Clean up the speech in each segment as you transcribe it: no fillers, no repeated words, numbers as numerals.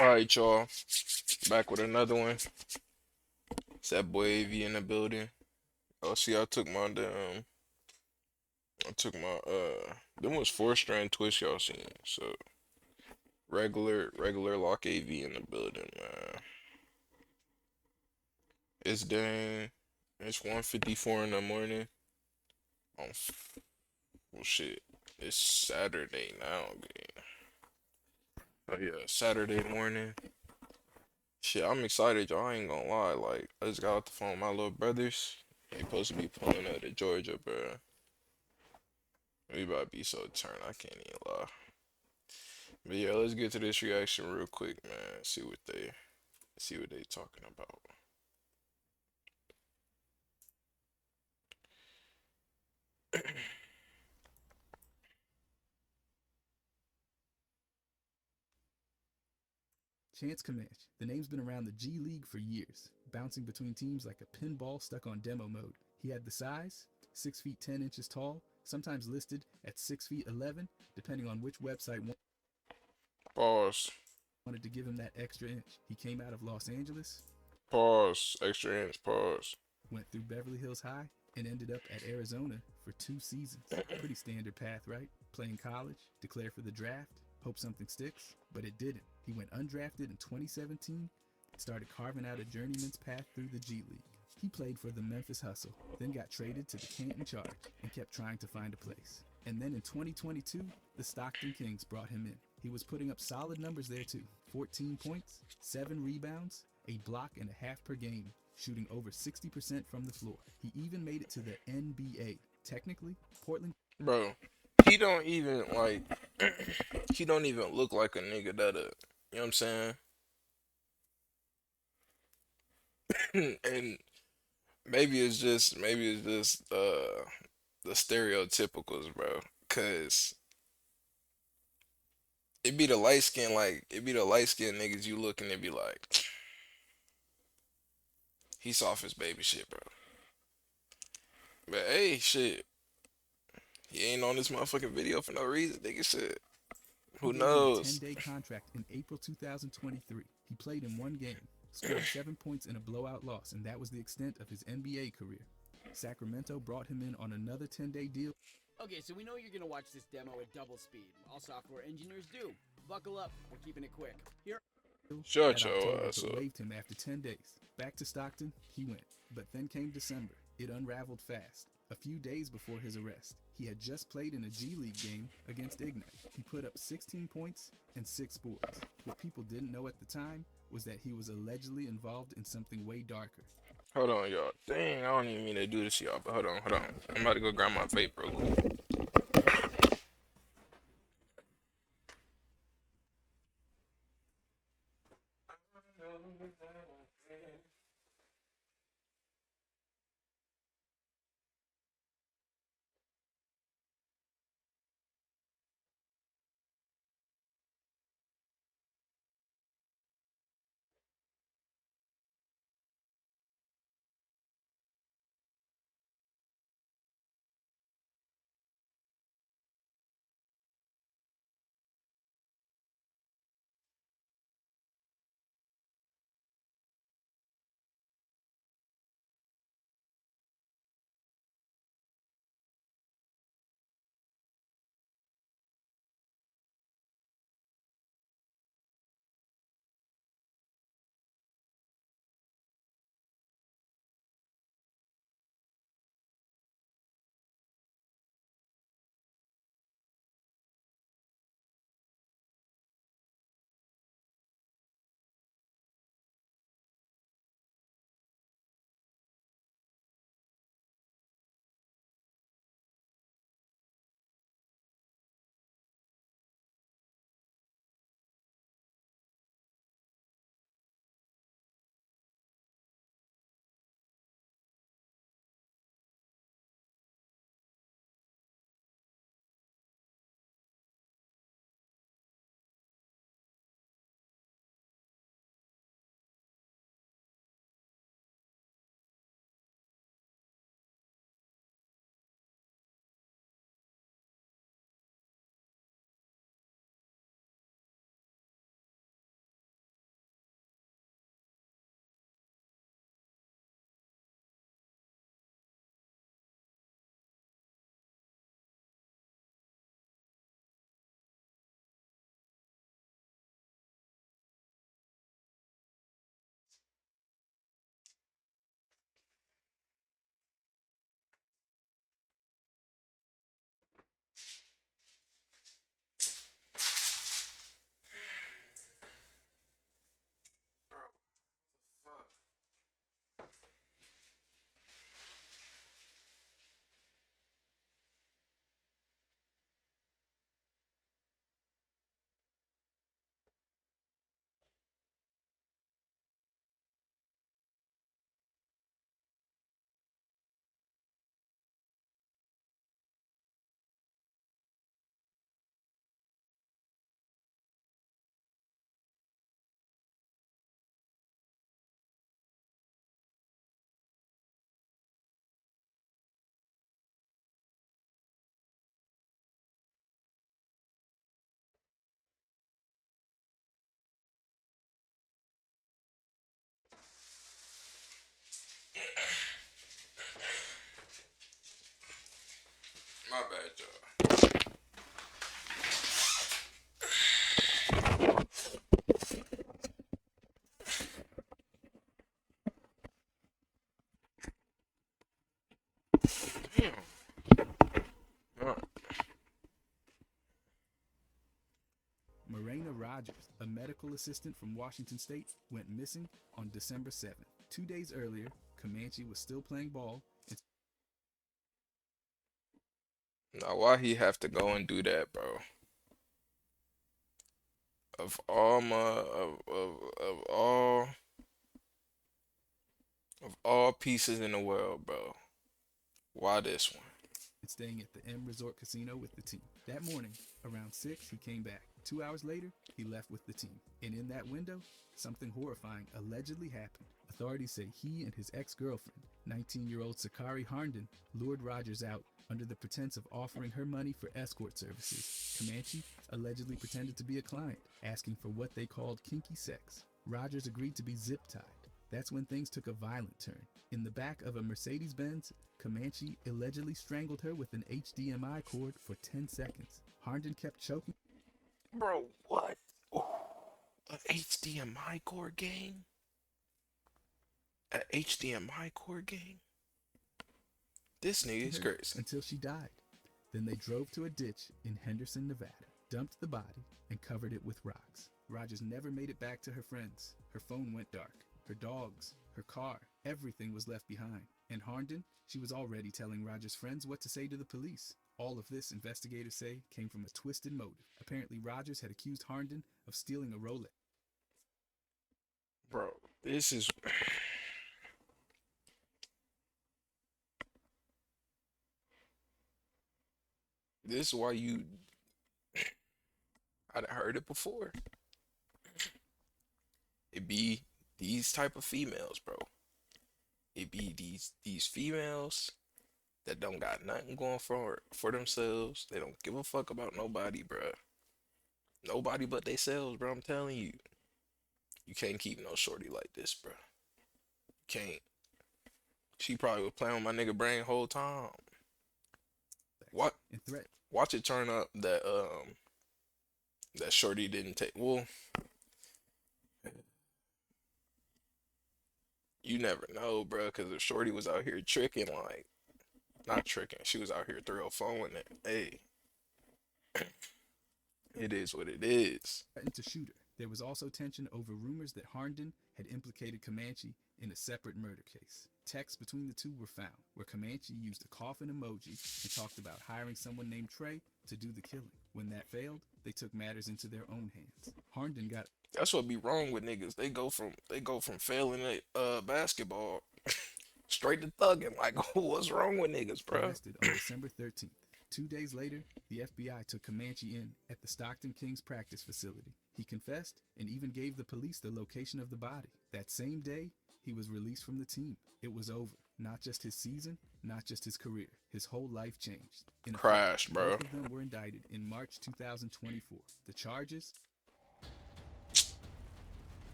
All right, y'all. Back with another one. It's that boy AV in the building. Oh, see, I took my them was 4 strand twist y'all seen. So regular lock AV in the building, man. It's dang. It's 1:54 in the morning. Oh, well, shit. It's Saturday now, man. Oh yeah, Saturday morning. Shit, I'm excited, y'all. I ain't gonna lie. Like, I just got off the phone with my little brothers. They supposed to be pulling out of Georgia, bro. We about to be so turned, I can't even lie. But yeah, let's get to this reaction real quick, man. See what they talking about. Chance Comanche. The name's been around the G League for years, bouncing between teams like a pinball stuck on demo mode. He had the size, 6 feet 10 inches tall, sometimes listed at 6 feet 11, depending on which website Pause. wanted to give him that extra inch. He came out of Los Angeles, Pause. Extra inch. Pause. went through Beverly Hills High, and ended up at Arizona for 2 seasons. Pretty standard path, right? Playing college, declare for the draft, hope something sticks, but it didn't. He went undrafted in 2017, started carving out a journeyman's path through the G League. He played for the Memphis Hustle, then got traded to the Canton Charge and kept trying to find a place. And then in 2022, the Stockton Kings brought him in. He was putting up solid numbers there too: 14 points, 7 rebounds, a block and a half per game, shooting over 60% from the floor. He even made it to the NBA. Technically, Portland. Bro, he don't even like. He don't even look like a nigga that you know what I'm saying? And maybe it's just the stereotypicals, bro. Cause it be the light skin niggas you look and it be like, he soft as baby shit, bro. But hey, shit, he ain't on this motherfucking video for no reason, nigga. Shit, He who gave him a knows? 10-day contract in April 2023. He played in one game, scored 7 points in a blowout loss, and that was the extent of his NBA career. Sacramento brought him in on another 10-day deal. Okay, so we know you're gonna watch this demo at double speed. All software engineers do. Buckle up, we're keeping it quick. Here. Shut That your October, ass but up. waived him after 10 days. Back to Stockton, he went. But then came December. It unraveled fast. A few days before his arrest, he had just played in a G League game against Ignite. He put up 16 points and 6 boards. What people didn't know at the time was that he was allegedly involved in something way darker. Hold on, y'all. Dang, I don't even mean to do this, y'all. But hold on. I'm about to go grab my vape real quick. years. A medical assistant from Washington State went missing on December 7th. 2 days earlier, Comanche was still playing ball. Now, why he have to go and do that, bro? Of all my of all pieces in the world, bro. Why this one? Staying at the M Resort Casino with the team. That morning, around 6, he came back. 2 hours later, he left with the team. And in that window, something horrifying allegedly happened. Authorities say he and his ex-girlfriend, 19-year-old Sakari Harnden, lured Rogers out under the pretense of offering her money for escort services. Comanche allegedly pretended to be a client, asking for what they called kinky sex. Rogers agreed to be zip-tied. That's when things took a violent turn. In the back of a Mercedes-Benz, Comanche allegedly strangled her with an HDMI cord for 10 seconds. Harnden kept choking. Bro, what? Ooh, an HDMI cord game? An HDMI cord game? This nigga is crazy. Until she died. Then they drove to a ditch in Henderson, Nevada, dumped the body, and covered it with rocks. Rogers never made it back to her friends. Her phone went dark. Her dogs, her car, everything was left behind. And Harnden, she was already telling Rogers' friends what to say to the police. All of this, investigators say, came from a twisted motive. Apparently, Rogers had accused Harnden of stealing a Rolex. Bro, this is... This is why you... I'd heard it before. It be these type of females, bro. It be these females that don't got nothing going for themselves. They don't give a fuck about nobody, bro. Nobody but themselves, bro. I'm telling you. You can't keep no shorty like this, bro. Can't. She probably was playing with my nigga brain whole time. What? And threat. Watch it turn up that that shorty didn't take. Well, you never know, bro, because if shorty was out here tricking, like, not tricking, she was out here 304ing it. Hey, it is what it is. Threatened to shoot her. There was also tension over rumors that Harnden had implicated Comanche in a separate murder case. Texts between the two were found, where Comanche used a coffin emoji and talked about hiring someone named Trey to do the killing. When that failed, they took matters into their own hands. Harnden got... That's what be wrong with niggas. They go from failing at basketball straight to thugging. Like, what's wrong with niggas, bro? arrested on December 13th. 2 days later, the FBI took Comanche in at the Stockton Kings practice facility. He confessed and even gave the police the location of the body. That same day, he was released from the team. It was over. Not just his season, not just his career. His whole life changed. In Crashed, bro. Both of them were indicted in March 2024. The charges?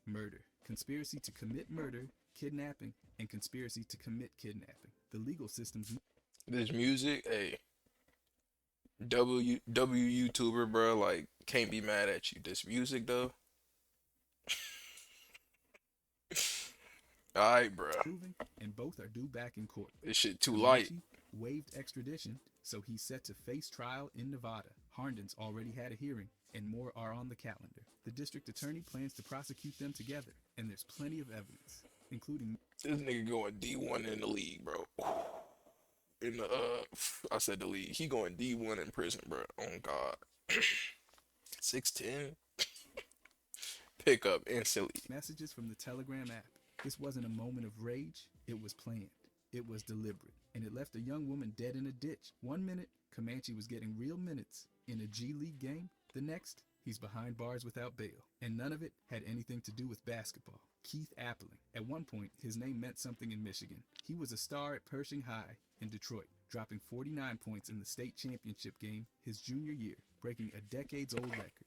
Murder, conspiracy to commit murder, kidnapping, and conspiracy to commit kidnapping. The legal system's... This music, hey, W YouTuber, bro, like, can't be mad at you. This music, though. Alright, bro. proven, and both are due back in court. This shit too light. Comanche waived extradition, so he's set to face trial in Nevada. Harden's already had a hearing, and more are on the calendar. The district attorney plans to prosecute them together, and there's plenty of evidence, including... This nigga going D1 in the league, bro. In the, I said the league. He going D1 in prison, bro. Oh, God. 6'10". Pick up instantly. messages from the Telegram app. This wasn't a moment of rage, it was planned. It was deliberate, and it left a young woman dead in a ditch. 1 minute, Comanche was getting real minutes in a G League game. The next, he's behind bars without bail. And none of it had anything to do with basketball. Keith Appling. At one point, his name meant something in Michigan. He was a star at Pershing High in Detroit, dropping 49 points in the state championship game his junior year, breaking a decades-old record.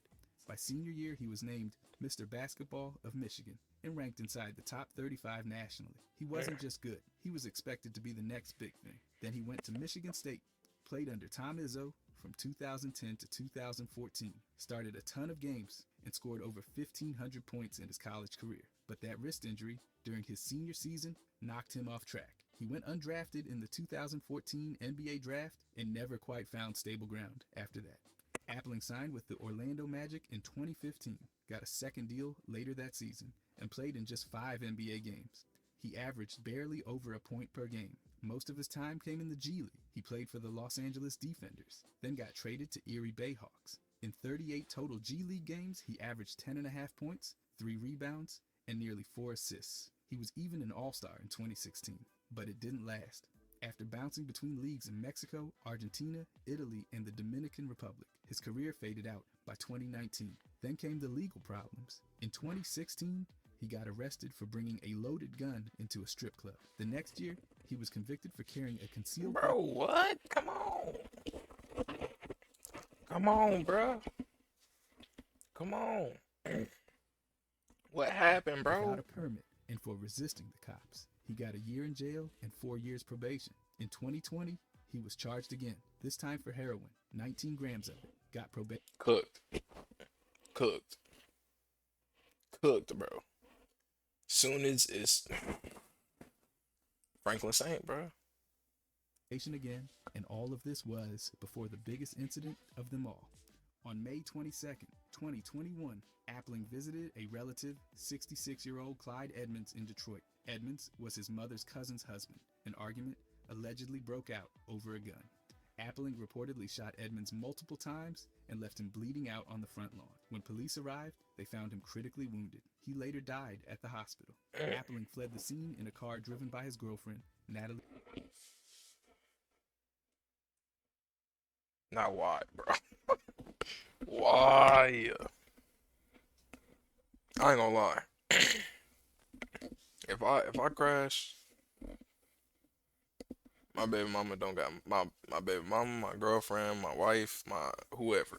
By senior year, he was named Mr. Basketball of Michigan and ranked inside the top 35 nationally. He wasn't just good. He was expected to be the next big thing. Then he went to Michigan State, played under Tom Izzo from 2010 to 2014, started a ton of games, and scored over 1,500 points in his college career. But that wrist injury during his senior season knocked him off track. He went undrafted in the 2014 NBA draft and never quite found stable ground after that. Appling signed with the Orlando Magic in 2015, got a second deal later that season, and played in just 5 NBA games. He averaged barely over a point per game. Most of his time came in the G League. He played for the Los Angeles Defenders, then got traded to Erie Bayhawks. In 38 total G League games, he averaged 10.5 points, 3 rebounds, and nearly 4 assists. He was even an All-Star in 2016, but it didn't last. After bouncing between leagues in Mexico, Argentina, Italy, and the Dominican Republic, his career faded out by 2019. Then came the legal problems. In 2016, he got arrested for bringing a loaded gun into a strip club. The next year, he was convicted for carrying a concealed Bro, what? Come on. Come on, bro. Come on. What happened, bro? without a permit and for resisting the cops. He got a year in jail and 4 years probation. In 2020, he was charged again, this time for heroin, 19 grams of it. Got probation. Cooked. Cooked. Cooked, bro. Soon as it's Franklin Saint, bro. Again, and all of this was before the biggest incident of them all. On May 22nd, 2021, Appling visited a relative, 66-year-old Clyde Edmonds in Detroit. Edmonds was his mother's cousin's husband. An argument allegedly broke out over a gun. Appling reportedly shot Edmonds multiple times and left him bleeding out on the front lawn. When police arrived, they found him critically wounded. He later died at the hospital. Appling fled the scene in a car driven by his girlfriend, Natalie. Now why, bro? Why? I ain't gonna lie. If I crash, my baby mama don't got my baby mama, my girlfriend, my wife, my whoever.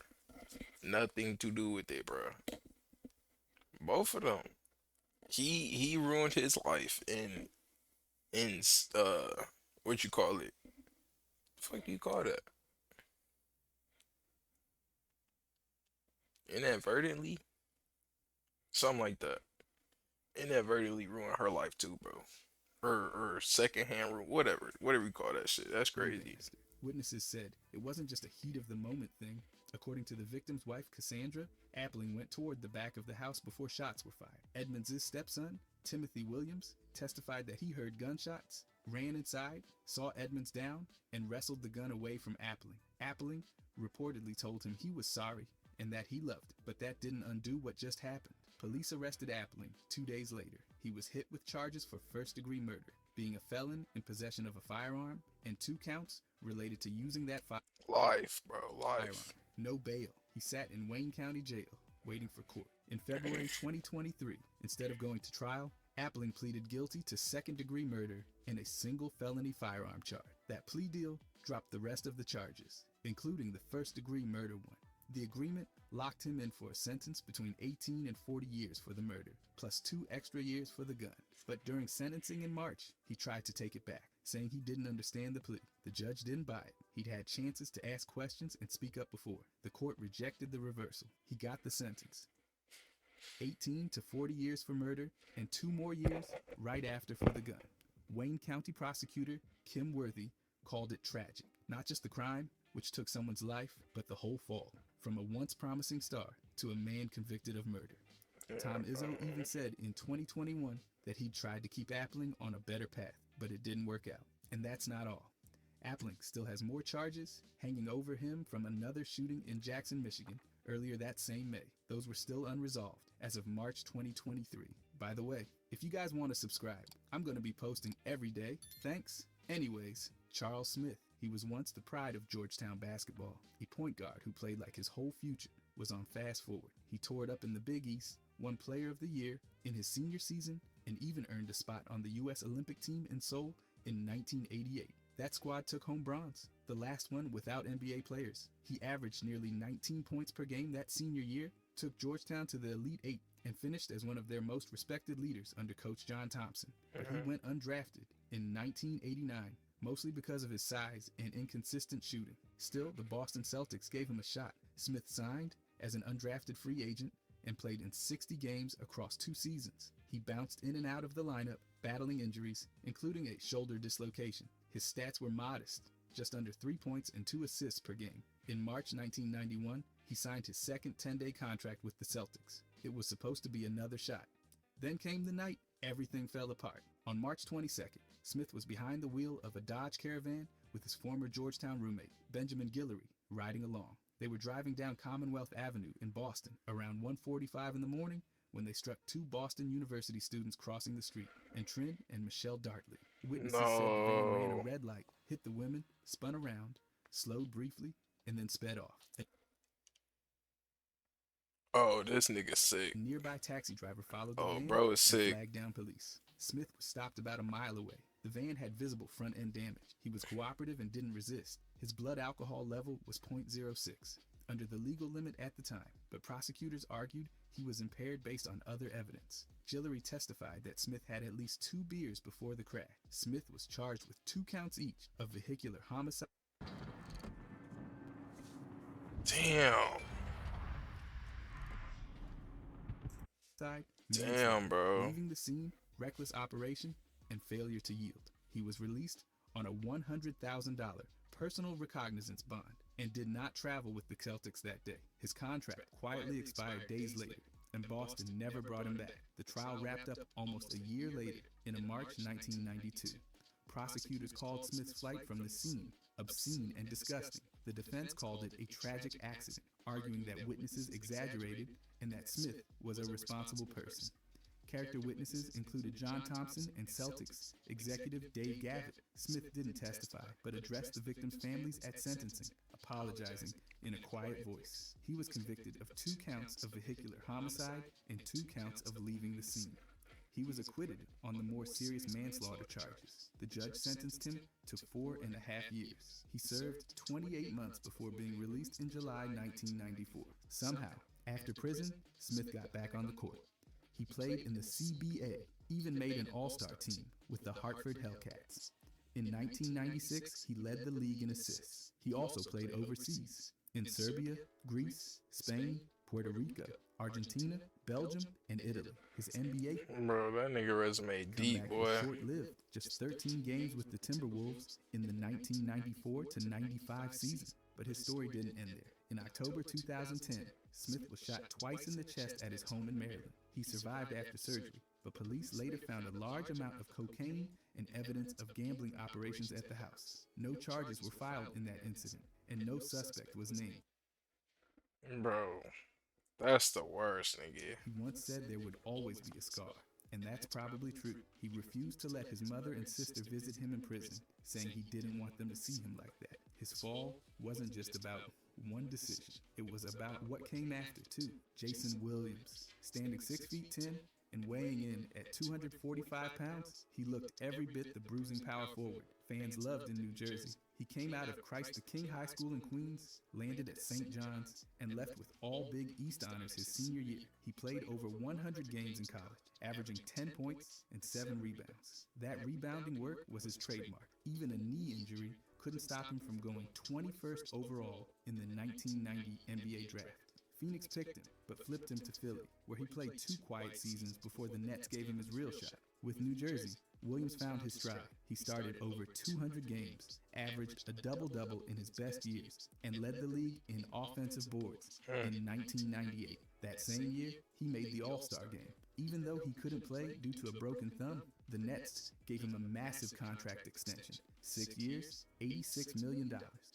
Nothing to do with it, bro. Both of them. He ruined his life in what you call it? The fuck do you call that? Inadvertently? Something like that. Inadvertently ruined her life too, bro. Or secondhand ruin, whatever you call that shit. That's crazy. Witnesses said it wasn't just a heat of the moment thing. According to the victim's wife, Cassandra, Appling went toward the back of the house before shots were fired. Edmonds' stepson, Timothy Williams, testified that he heard gunshots, ran inside, saw Edmonds down, and wrestled the gun away from Appling. Appling reportedly told him he was sorry and that he loved him, but that didn't undo what just happened. Police arrested Appling 2 days later. He was hit with charges for first-degree murder, being a felon in possession of a firearm, and 2 counts related to using that Life, bro, firearm. life. No bail. He sat in Wayne County Jail, waiting for court. In February 2023, instead of going to trial, Appling pleaded guilty to second-degree murder and a single felony firearm charge. That plea deal dropped the rest of the charges, including the first-degree murder one. The agreement locked him in for a sentence between 18 and 40 years for the murder, plus 2 extra years for the gun. But during sentencing in March, he tried to take it back, saying he didn't understand the plea. The judge didn't buy it. He'd had chances to ask questions and speak up before. The court rejected the reversal. He got the sentence. 18 to 40 years for murder and 2 more years right after for the gun. Wayne County prosecutor Kim Worthy called it tragic. Not just the crime, which took someone's life, but the whole fall. From a once promising star to a man convicted of murder. Tom Izzo even said in 2021 that he tried to keep Appling on a better path, but it didn't work out. And that's not all. Appling still has more charges hanging over him from another shooting in Jackson, Michigan, earlier that same May. Those were still unresolved as of March 2023. By the way, if you guys want to subscribe, I'm going to be posting every day. Thanks. Anyways, Charles Smith. He was once the pride of Georgetown basketball. A point guard who played like his whole future was on fast forward. He tore it up in the Big East, won Player of the Year in his senior season, and even earned a spot on the U.S. Olympic team in Seoul in 1988. That squad took home bronze, the last one without NBA players. He averaged nearly 19 points per game that senior year, took Georgetown to the Elite Eight, and finished as one of their most respected leaders under Coach John Thompson. But he went undrafted in 1989. Mostly because of his size and inconsistent shooting. Still, the Boston Celtics gave him a shot. Smith signed as an undrafted free agent and played in 60 games across 2 seasons. He bounced in and out of the lineup, battling injuries, including a shoulder dislocation. His stats were modest, just under 3 points and 2 assists per game. In March 1991, he signed his second 10-day contract with the Celtics. It was supposed to be another shot. Then came the night everything fell apart. On March 22nd, Smith was behind the wheel of a Dodge Caravan with his former Georgetown roommate, Benjamin Guillory, riding along. They were driving down Commonwealth Avenue in Boston around 1:45 in the morning when they struck 2 Boston University students crossing the street, and Trin and Michelle Dartley. Witnesses said the van ran a red light, hit the women, spun around, slowed briefly, and then sped off. Oh, this nigga sick. A nearby taxi driver followed the Oh, van bro is and sick. flagged down police. Smith was stopped about a mile away. The van had visible front-end damage. He was cooperative and didn't resist. His blood alcohol level was .06, under the legal limit at the time, but prosecutors argued he was impaired based on other evidence. Guillory testified that Smith had at least 2 beers before the crash. Smith was charged with 2 counts each of vehicular homicide. Damn. Damn, bro. Leaving the scene, reckless operation, and failure to yield. He was released on a $100,000 personal recognizance bond and did not travel with the Celtics that day. His contract quietly expired days later, and Boston never brought him back. The trial wrapped up almost a year later in March 1992. Prosecutors called Smith's flight from the scene obscene and disgusting. The defense called it a tragic accident, arguing that witnesses exaggerated and that Smith was a responsible person. Character witnesses included John Thompson and Celtics executive Dave Gavitt. Smith didn't testify, but addressed the victims' families at sentencing, apologizing in a quiet voice. He was convicted of 2 counts of vehicular homicide and 2 counts of leaving the scene. He was acquitted on the more serious manslaughter charges. The judge sentenced him to 4.5 years. He served 28 months before being released in July 1994. Somehow, after prison, Smith got back on the court. He played in the CBA, even made an all-star team with the Hartford Hellcats. In 1996, he led the league in assists. He also played overseas, in Serbia, Greece, Spain, Puerto Rico, Argentina, Belgium, and Italy. His NBA Bro, that nigga resume deep, comeback boy. was short-lived, just 13 games with the Timberwolves in the 1994 to 95 season. But his story didn't end there. In October 2010, Smith was shot twice in the chest at his home in Maryland. He survived after surgery, but police later found a large amount of cocaine and evidence of gambling operations at the house. No charges were filed in that incident, and no suspect was named. Bro, that's the worst, nigga. He once said there would always be a scar, and that's probably true. He refused to let his mother and sister visit him in prison, saying he didn't want them to see him like that. His fall wasn't just about one decision. It was about what came after, too. Jason Williams, standing 6 feet 10 and weighing in at 245 pounds, he looked every bit the bruising power forward fans loved in New Jersey. He came out of Christ the King High School in Queens, landed at St. John's, and left with all Big East honors his senior year. He played over 100 games in college, averaging 10 points and 7 rebounds. That rebounding work was his trademark. Even a knee injury couldn't stop him from going 21st overall in the 1990 NBA draft. Phoenix picked him, but flipped him to Philly, where he played 2 quiet seasons before the Nets gave him his real shot. With New Jersey, Williams found his stride. He started over 200 games, averaged a double-double in his best years, and led the league in offensive boards in 1998. That same year, he made the All-Star game. Even though he couldn't play due to a broken thumb, the Nets gave him a massive contract extension. 6 years, $86 million.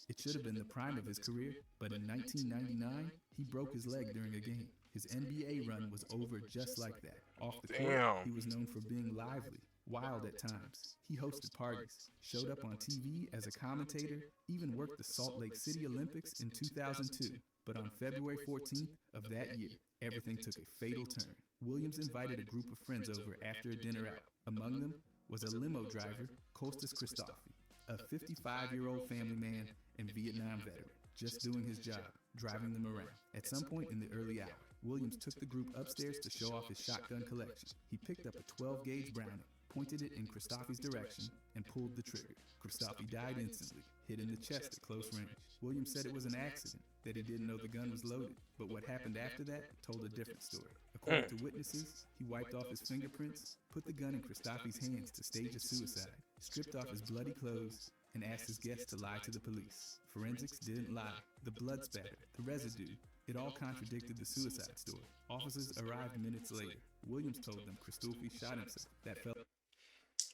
It should have been the prime of his career, but in 1999, he broke his leg during a game. His NBA run was over just like that. Off the court, he was known for being lively, wild at times. He hosted parties, showed up on TV as a commentator, even worked the Salt Lake City Olympics in 2002. But on February 14th of that year, everything took a fatal turn. Williams invited a group of friends over after a dinner out. Among them was a limo driver, Kostas Christofi, a 55-year-old family man and Vietnam veteran, just doing his job, driving them around. At some point in the early hour, Williams took the group upstairs to show off his shotgun collection. He picked up a 12-gauge Browning, pointed it in Christofi's direction, and pulled the trigger. Christofi died instantly, hit in the chest at close range. Williams said it was an accident, that he didn't know the gun was loaded, but what happened after that told a different story. According to witnesses, he wiped off his fingerprints, put the gun in Christophe's hands to stage a suicide, stripped off his bloody clothes, and asked his guests to lie to the police. Forensics didn't lie. The blood spatter, the residue, it all contradicted the suicide story. Officers arrived minutes later. Williams told them Christophe shot himself. That felt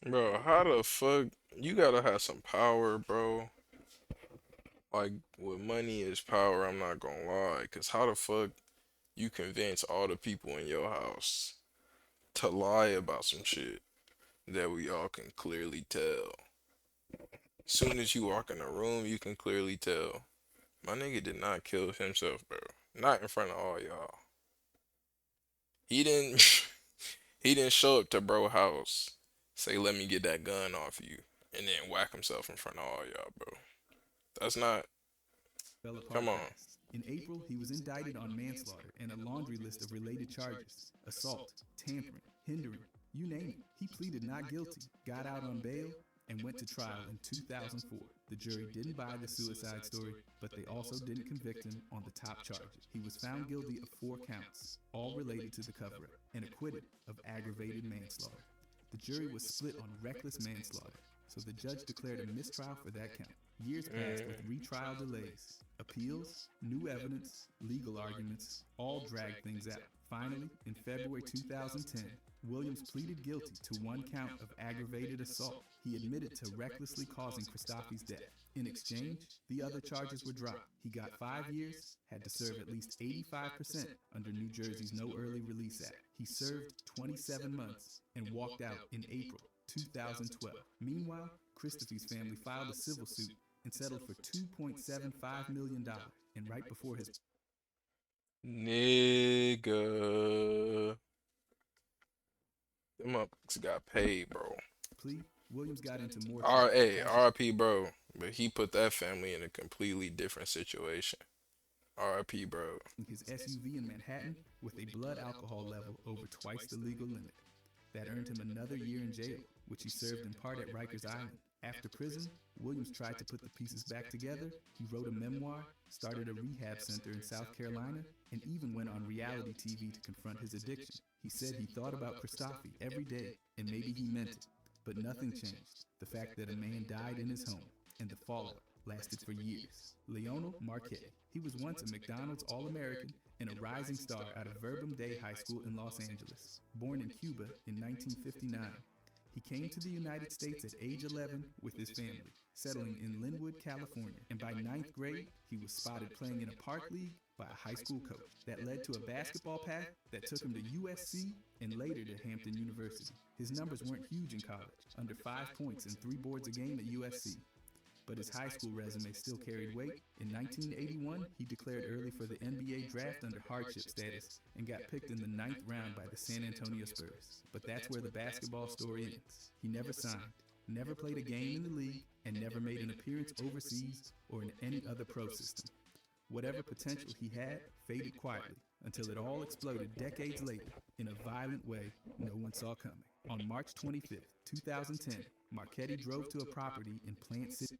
Bro, how the fuck you gotta have some power, bro? Like with money is power, I'm not gonna lie. Cause how the fuck you convince all the people in your house to lie about some shit that we all can clearly tell? Soon as you walk in the room, you can clearly tell. My nigga did not kill himself, bro. Not in front of all y'all. He didn't he didn't show up to bro house, say let me get that gun off you, and then whack himself in front of all y'all, bro. That's not fell apart come on. fast. In April, he was indicted on manslaughter and a laundry list of related charges: assault, tampering, hindering, you name it. He pleaded not guilty, got out on bail, and went to trial in 2004. The jury didn't buy the suicide story, but they also didn't convict him on the top charges. He was found guilty of 4 counts, all related to the cover-up, and acquitted of aggravated manslaughter. The jury was split on reckless manslaughter, so the judge declared a mistrial for that count. Years passed with retrial delays, appeals, new evidence, legal arguments, all dragged things out. Finally, in February 2010, Williams pleaded guilty to 1 count of aggravated assault. He admitted to recklessly causing Christophe's death. In exchange, the other charges were dropped. He got 5 years, had to serve at least 85% under New Jersey's No Early Release Act. He served 27 months and walked out in April 2012. Meanwhile, Christophe's family filed a civil suit and settled for $2.75 million. And right before his Nigga. Them motherfuckers got paid, bro. plea, Williams got into more RIP, bro. But he put that family in a completely different situation. RIP, bro. in his SUV in Manhattan with a blood alcohol level over twice the legal limit. That earned him another year in jail, which he served in part at Rikers Island. After prison, Williams tried to put the pieces back together. He wrote a memoir, started a rehab center in South Carolina, and even went on reality TV to confront his addiction. He said he thought about Christophe every day, and maybe he meant it. But nothing changed. The fact that a man died in his home, and the fallout lasted for years. Leonel Marchetti. He was once a McDonald's All-American and a rising star out of Verbum Day High School in Los Angeles. Born in Cuba in 1959, he came to the United States at age 11 with his family, settling in Linwood, California. And by 9th grade, he was spotted playing in a park league by a high school coach. That led to a basketball path that took him to USC and later to Hampton University. His numbers weren't huge in college, under 5 points and 3 boards a game at USC. But his high school resume still carried weight. In 1981, he declared early for the NBA draft under hardship status and got picked in the 9th round by the San Antonio Spurs. But that's where the basketball story ends. He never signed, never played a game in the league, and never made an appearance overseas or in any other pro system. Whatever potential he had faded quietly until it all exploded decades later in a violent way no one saw coming. On March 25th, 2010, Marchetti drove to a property in Plant City.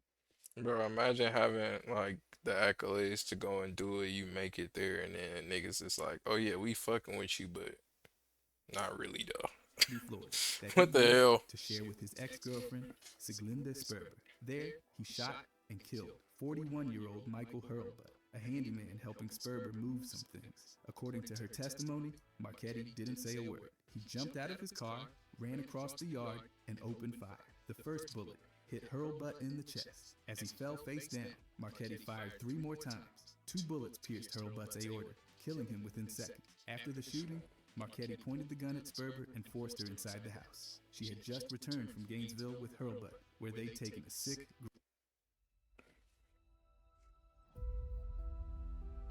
Bro, imagine having like the accolades to go and do it, you make it there, and then niggas is like, oh yeah, we fucking with you, but not really though. Florida, that What he the went hell? to share with his ex-girlfriend, Siglinda Sperber. There, he shot and killed 41-year-old Michael Hurlbut, a handyman helping Sperber move some things. According to her testimony, Marchetti didn't say a word. He jumped out of his car, ran across the yard, and opened fire. The first bullet hit Hurlbut in the chest. As he fell face down, Marchetti fired 3 more times. 2 bullets pierced Hurlbut's aorta, killing him within seconds. After the shooting, Marchetti pointed the gun at Sperber and forced her inside the house. She had just returned from Gainesville with Hurlbut, where they'd taken a sick.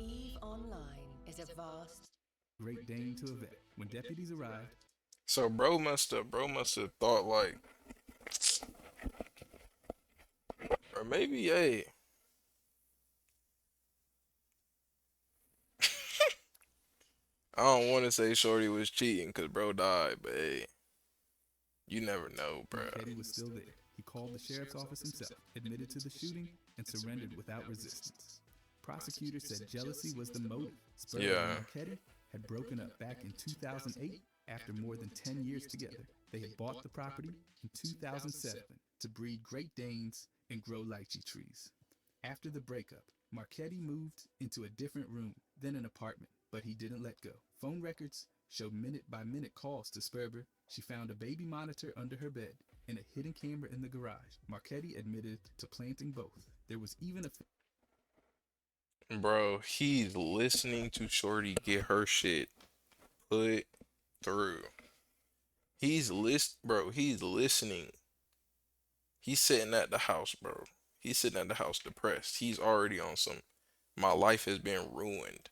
EVE Online is a vast Great Dane to a vet. When deputies arrived, So bro must have thought like, or maybe hey. I don't want to say Shorty was cheating because bro died, but hey, you never know, bro. Marchetti was still there. He called the sheriff's office himself, admitted to the shooting, and surrendered without resistance. Prosecutors said jealousy was the motive. Sperber Yeah. and Marchetti had broken up back in 2008 after more than 10 years together. They had bought the property in 2007 to breed Great Danes and grow lychee trees. After the breakup, Marchetti moved into a different room, then an apartment, but he didn't let go. Phone records showed minute-by-minute calls to Sperber. She found a baby monitor under her bed and a hidden camera in the garage. Marchetti admitted to planting both. There was even a Bro, he's listening to Shorty get her shit put through. He's listening. He's sitting at the house, bro. He's sitting at the house depressed. He's already on some, my life has been ruined.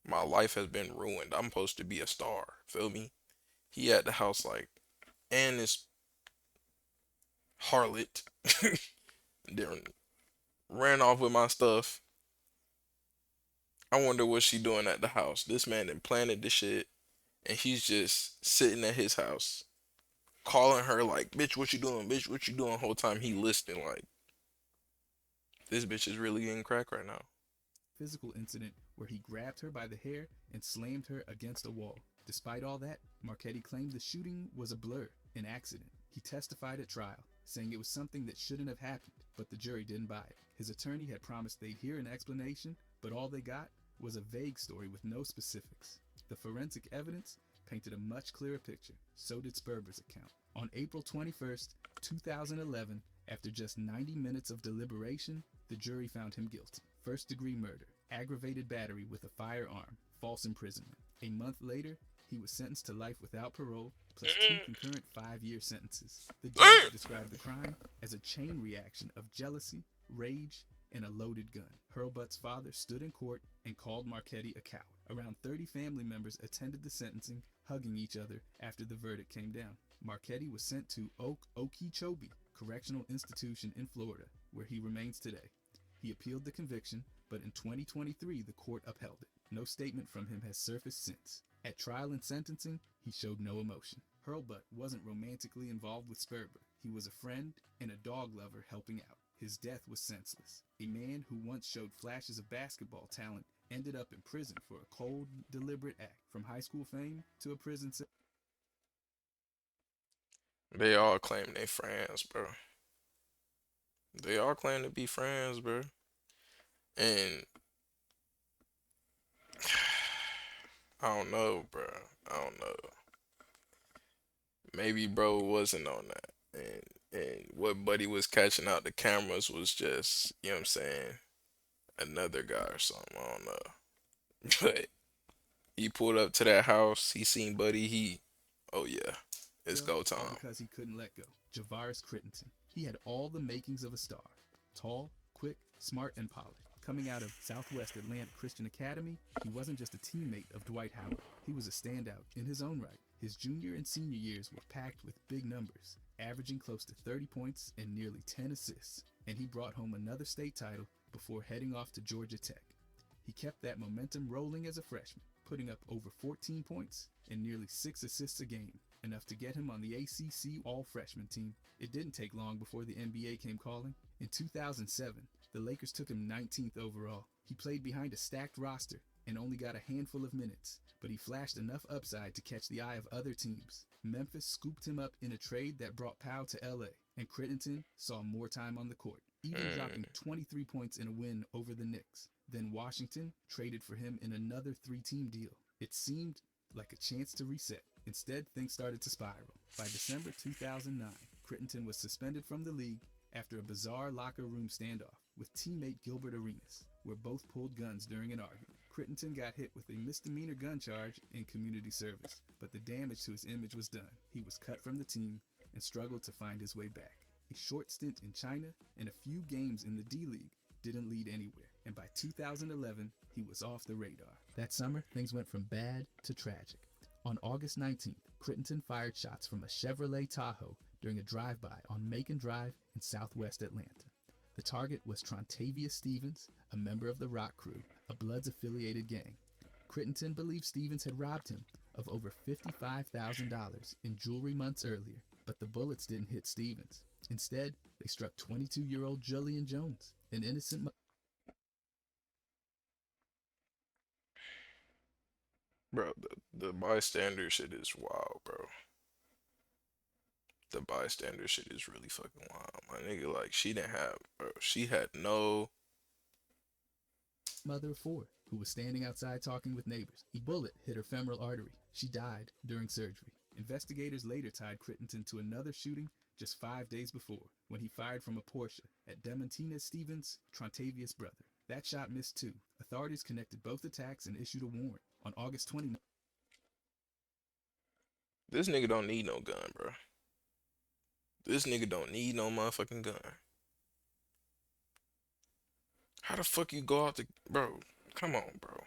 My life has been ruined. I'm supposed to be a star. Feel me? He at the house like, and this harlot then ran off with my stuff. I wonder what she doing at the house. This man done planted the shit, and he's just sitting at his house, calling her like, "Bitch, what you doing? Bitch, what you doing?" Whole time he listening like, this bitch is really getting crack right now. physical incident where he grabbed her by the hair and slammed her against a wall. Despite all that, Marchetti claimed the shooting was a blur, an accident. He testified at trial, saying it was something that shouldn't have happened, but the jury didn't buy it. His attorney had promised they'd hear an explanation, but all they got was a vague story with no specifics. The forensic evidence painted a much clearer picture. So did Sperber's account. On April 21st, 2011, after just 90 minutes of deliberation, the jury found him guilty. First-degree murder, aggravated battery with a firearm, false imprisonment. A month later, he was sentenced to life without parole, plus 2 concurrent 5-year sentences. The judge described the crime as a chain reaction of jealousy, rage, and a loaded gun. Hurlbut's father stood in court and called Marchetti a coward. Around 30 family members attended the sentencing, hugging each other after the verdict came down. Marchetti was sent to Okeechobee Correctional Institution in Florida, where he remains today. He appealed the conviction, but in 2023 the court upheld it. No statement from him has surfaced since. At trial and sentencing, he showed no emotion. Hurlbut wasn't romantically involved with Sperber. He was a friend and a dog lover helping out. His death was senseless. A man who once showed flashes of basketball talent ended up in prison for a cold, deliberate act. From high school fame to a prison sentence. They all claim they friends, bro. They all claim to be friends, bro. And I don't know, bro. I don't know. Maybe bro wasn't on that. And what Buddy was catching out the cameras was just, you know what I'm saying, another guy or something. I don't know. But he pulled up to that house, he seen Buddy, oh yeah, it's go time. Because he couldn't let go. Javaris Crittenton. He had all the makings of a star. Tall, quick, smart, and polished. Coming out of Southwest Atlanta Christian Academy, he wasn't just a teammate of Dwight Howard. He was a standout in his own right. His junior and senior years were packed with big numbers, averaging close to 30 points and nearly 10 assists. And he brought home another state title before heading off to Georgia Tech. He kept that momentum rolling as a freshman, putting up over 14 points and nearly 6 assists a game, enough to get him on the ACC All-Freshman team. It didn't take long before the NBA came calling. In 2007, the Lakers took him 19th overall. He played behind a stacked roster and only got a handful of minutes, but he flashed enough upside to catch the eye of other teams. Memphis scooped him up in a trade that brought Powell to LA, and Crittenton saw more time on the court, even dropping 23 points in a win over the Knicks. Then Washington traded for him in another 3-team deal. It seemed like a chance to reset. Instead, things started to spiral. By December 2009, Crittenton was suspended from the league after a bizarre locker room standoff with teammate Gilbert Arenas, where both pulled guns during an argument. Crittenton got hit with a misdemeanor gun charge in community service, but the damage to his image was done. He was cut from the team and struggled to find his way back. A short stint in China and a few games in the D-League didn't lead anywhere, and by 2011, he was off the radar. That summer, things went from bad to tragic. On August 19th, Crittenton fired shots from a Chevrolet Tahoe during a drive-by on Macon Drive in southwest Atlanta. The target was Trontavious Stevens, a member of the Rock Crew, a Bloods-affiliated gang. Crittenton believed Stevens had robbed him of over $55,000 in jewelry months earlier, but the bullets didn't hit Stevens. Instead, they struck 22-year-old Julian Jones, an innocent Bro, the bystander shit is wild, bro. The bystander shit is really fucking wild. My nigga, like, she didn't have, bro, she had no. Mother of four, who was standing outside talking with neighbors. A bullet hit her femoral artery. She died during surgery. Investigators later tied Crittenton to another shooting just 5 days before, when he fired from a Porsche at Demontina Stevens, Trontavious' brother. That shot missed too. Authorities connected both attacks and issued a warrant. On August 29th, This nigga don't need no gun, bro. This nigga don't need no motherfucking gun. How the fuck you go out the, bro? Come on, bro.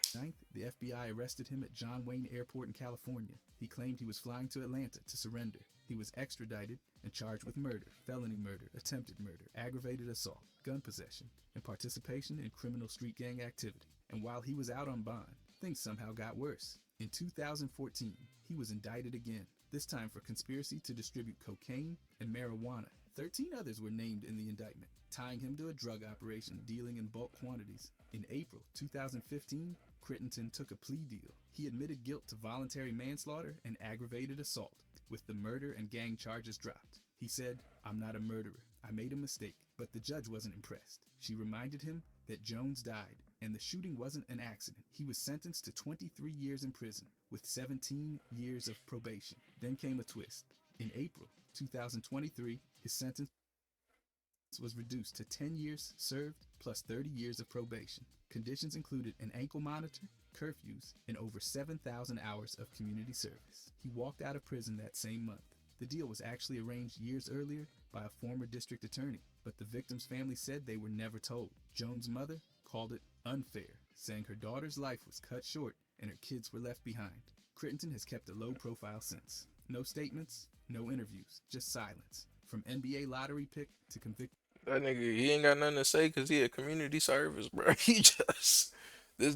the FBI arrested him at John Wayne Airport in California. He claimed he was flying to Atlanta to surrender. He was extradited and charged with murder, felony murder, attempted murder, aggravated assault, gun possession, and participation in criminal street gang activity. And while he was out on bond, things somehow got worse. In 2014, he was indicted again, this time for conspiracy to distribute cocaine and marijuana. 13 others were named in the indictment, tying him to a drug operation dealing in bulk quantities. In April 2015, Crittenton took a plea deal. He admitted guilt to voluntary manslaughter and aggravated assault, with the murder and gang charges dropped. He said, "I'm not a murderer. I made a mistake." But the judge wasn't impressed. She reminded him that Jones died, and the shooting wasn't an accident. He was sentenced to 23 years in prison, with 17 years of probation. Then came a twist. In April 2023, his sentence was reduced to 10 years served plus 30 years of probation. Conditions included an ankle monitor, curfews, and over 7,000 hours of community service. He walked out of prison that same month. The deal was actually arranged years earlier by a former district attorney, but the victim's family said they were never told. Jones' mother called it unfair, saying her daughter's life was cut short and her kids were left behind. Crittenton has kept a low profile since. No statements, no interviews, just silence. From NBA lottery pick to convict. That nigga, he ain't got nothing to say because he a community service, bro. This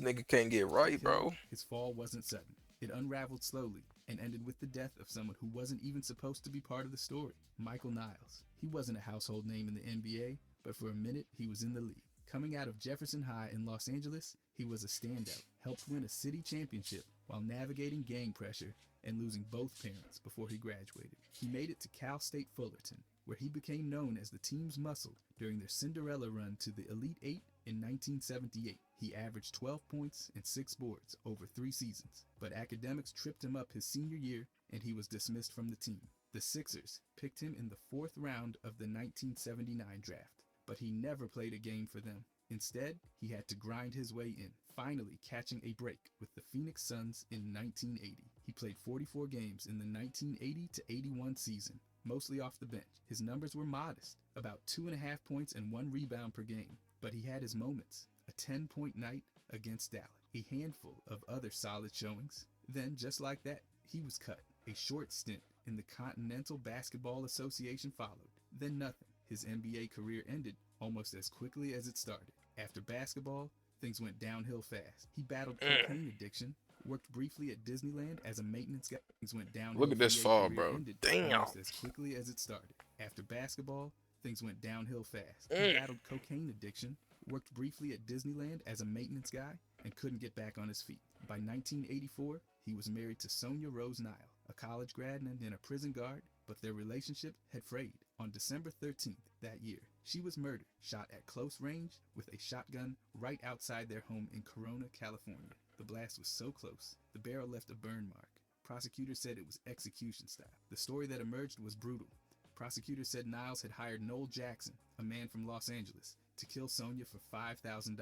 nigga can't get right, bro. His fall wasn't sudden. It unraveled slowly and ended with the death of someone who wasn't even supposed to be part of the story. Michael Niles. He wasn't a household name in the NBA, but for a minute he was in the league. Coming out of Jefferson High in Los Angeles, he was a standout, helped win a city championship while navigating gang pressure and losing both parents before he graduated. He made it to Cal State Fullerton, where he became known as the team's muscle during their Cinderella run to the Elite Eight in 1978. He averaged 12 points and 6 boards over 3 seasons, but academics tripped him up his senior year and he was dismissed from the team. The Sixers picked him in the 4th round of the 1979 draft, but he never played a game for them. Instead, he had to grind his way in, finally catching a break with the Phoenix Suns in 1980. He played 44 games in the 1980 to 81 season, mostly off the bench. His numbers were modest, about 2.5 points and 1 rebound per game, but he had his moments. A 10-point night against Dallas, a handful of other solid showings. Then, just like that, he was cut. A short stint in the Continental Basketball Association followed. Then nothing. His NBA career ended almost as quickly as it started. After basketball, things went downhill fast. He battled cocaine addiction, worked briefly at Disneyland as a maintenance guy. Things went downhill. Look at this fall, bro. Damn. Almost as quickly as it started. After basketball, things went downhill fast. He battled cocaine addiction, worked briefly at Disneyland as a maintenance guy, and couldn't get back on his feet. By 1984, he was married to Sonia Rose Nile, a college grad and a prison guard, but their relationship had frayed. On December 13th that year, she was murdered, shot at close range with a shotgun right outside their home in Corona, California. The blast was so close, the barrel left a burn mark. Prosecutors said it was execution style. The story that emerged was brutal. Prosecutors said Niles had hired Noel Jackson, a man from Los Angeles, to kill Sonia for $5,000,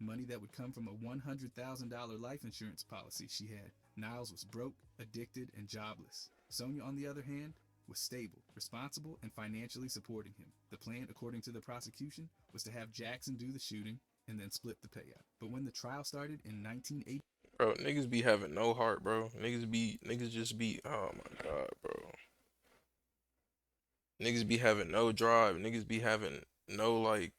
money that would come from a $100,000 life insurance policy she had. Niles was broke, addicted, and jobless. Sonia, on the other hand, was stable, responsible, and financially supporting him. The plan, according to the prosecution, was to have Jackson do the shooting and then split the payout. But when the trial started in 1980, bro, niggas be having no heart, bro. Niggas just be, oh my god, bro. Niggas be having no drive. Niggas be having no, like,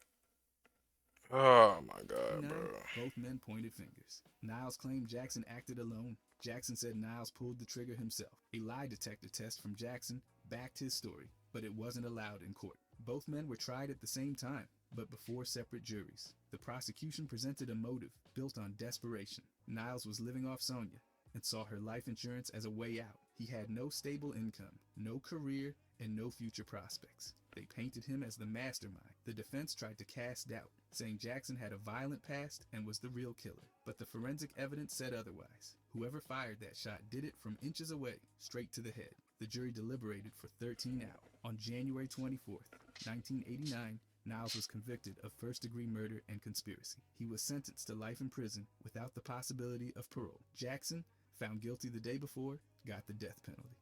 oh my god, bro. Both men pointed fingers. Niles claimed Jackson acted alone. Jackson said Niles pulled the trigger himself. A lie detector test from Jackson backed his story, but it wasn't allowed in court. Both men were tried at the same time, but before separate juries. The prosecution presented a motive built on desperation. Niles was living off Sonia, and saw her life insurance as a way out. He had no stable income, no career, and no future prospects. They painted him as the mastermind. The defense tried to cast doubt, saying Jackson had a violent past and was the real killer. But the forensic evidence said otherwise. Whoever fired that shot did it from inches away, straight to the head. The jury deliberated for 13 hours. On January 24th, 1989, Niles was convicted of first-degree murder and conspiracy. He was sentenced to life in prison without the possibility of parole. Jackson, found guilty the day before, got the death penalty.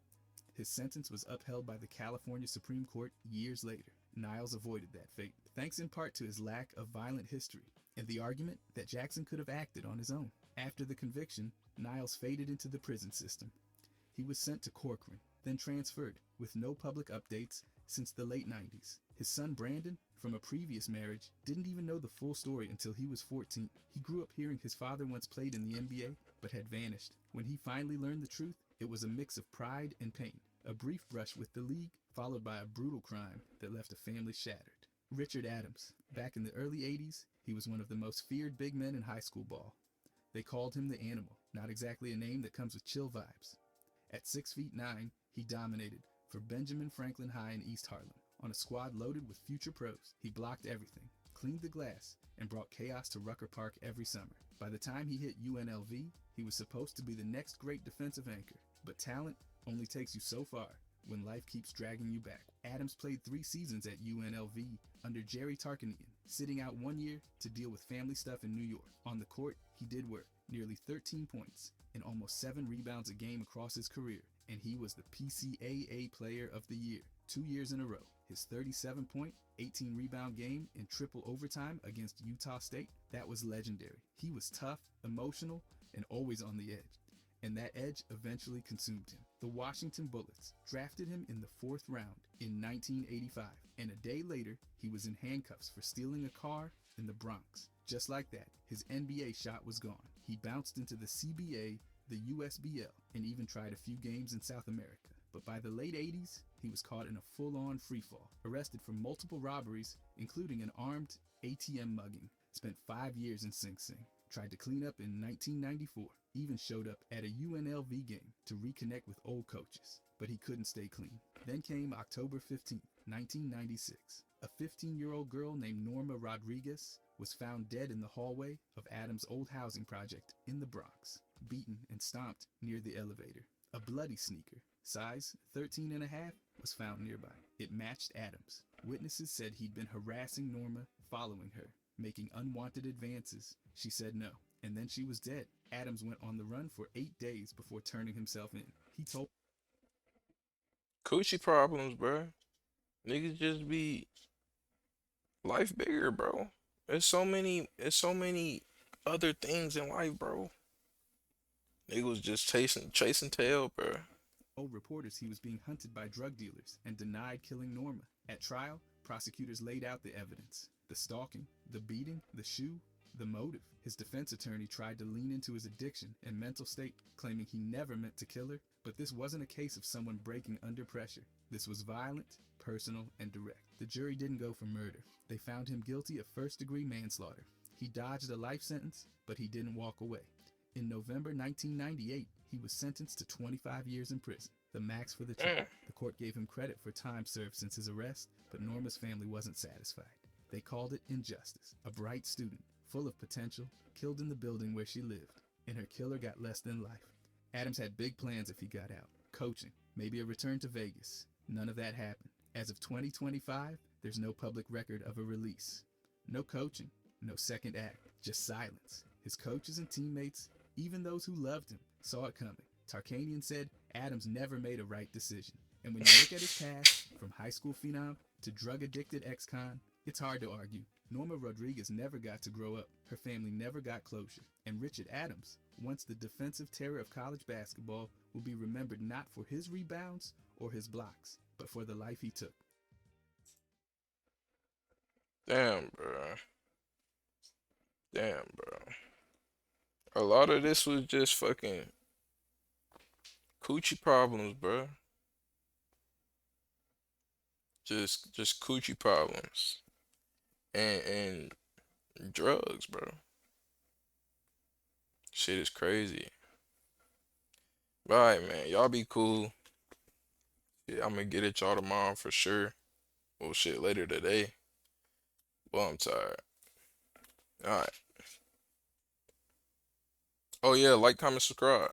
His sentence was upheld by the California Supreme Court years later. Niles avoided that fate, thanks in part to his lack of violent history and the argument that Jackson could have acted on his own. After the conviction, Niles faded into the prison system. He was sent to Corcoran, then transferred, with no public updates since the late 90s. His son Brandon, from a previous marriage, didn't even know the full story until he was 14. He grew up hearing his father once played in the NBA, but had vanished. When he finally learned the truth, it was a mix of pride and pain. A brief brush with the league, followed by a brutal crime that left a family shattered. Richard Adams. Back in the early 80s, he was one of the most feared big men in high school ball. They called him the Animal, not exactly a name that comes with chill vibes. At 6'9", he dominated for Benjamin Franklin High in East Harlem. On a squad loaded with future pros, he blocked everything, cleaned the glass, and brought chaos to Rucker Park every summer. By the time he hit UNLV, he was supposed to be the next great defensive anchor. But talent only takes you so far when life keeps dragging you back. Adams played 3 seasons at UNLV under Jerry Tarkanian, sitting out 1 year to deal with family stuff in New York. On the court, he did work, nearly 13 points and almost 7 rebounds a game across his career, and he was the PCAA Player of the Year 2 years in a row. His 37-point, 18-rebound game in triple overtime against Utah State, that was legendary. He was tough, emotional, and always on the edge. And that edge eventually consumed him. The Washington Bullets drafted him in the 4th round in 1985, and a day later, he was in handcuffs for stealing a car in the Bronx. Just like that, his NBA shot was gone. He bounced into the CBA, the USBL, and even tried a few games in South America. But by the late 80s, he was caught in a full-on freefall, arrested for multiple robberies, including an armed ATM mugging, spent 5 years in Sing Sing, tried to clean up in 1994, even showed up at a UNLV game to reconnect with old coaches, but he couldn't stay clean. Then came October 15, 1996. A 15-year-old girl named Norma Rodriguez was found dead in the hallway of Adams' old housing project in the Bronx, beaten and stomped near the elevator. A bloody sneaker, size 13 and a half, was found nearby. It matched Adams. Witnesses said he'd been harassing Norma, following her, making unwanted advances. She said no, and then she was dead. Adams went on the run for 8 days before turning himself in. He told Coochie problems, bro. Niggas just be life bigger, bro. There's so many other things in life, bro. Niggas was just chasing tail, bro. reporters he was being hunted by drug dealers and denied killing Norma. At trial, prosecutors laid out the evidence: the stalking, the beating, the shoe, the motive. His defense attorney tried to lean into his addiction and mental state, claiming he never meant to kill her, but this wasn't a case of someone breaking under pressure. This was violent, personal, and direct. The jury didn't go for murder. They found him guilty of first-degree manslaughter. He dodged a life sentence, but he didn't walk away. In November 1998, he was sentenced to 25 years in prison, the max for the charge. The court gave him credit for time served since his arrest, but Norma's family wasn't satisfied. They called it injustice. A bright student, full of potential, killed in the building where she lived, and her killer got less than life. Adams had big plans if he got out. Coaching, maybe a return to Vegas. None of that happened. As of 2025, there's no public record of a release. No coaching, no second act, just silence. His coaches and teammates, even those who loved him, saw it coming. Tarkanian said Adams never made a right decision. And when you look at his past, from high school phenom to drug-addicted ex-con, it's hard to argue. Norma Rodriguez never got to grow up. Her family never got closure. And Richard Adams, once the defensive terror of college basketball, will be remembered not for his rebounds or his blocks, but for the life he took. Damn, bro. Damn, bro. A lot of this was just fucking coochie problems, bro. Just coochie problems. And drugs, bro. Shit is crazy. Alright, man. Y'all be cool. Yeah, I'm gonna get at y'all tomorrow for sure. Well, shit, later today. Well, I'm tired. Alright. Oh, yeah, like, comment, subscribe.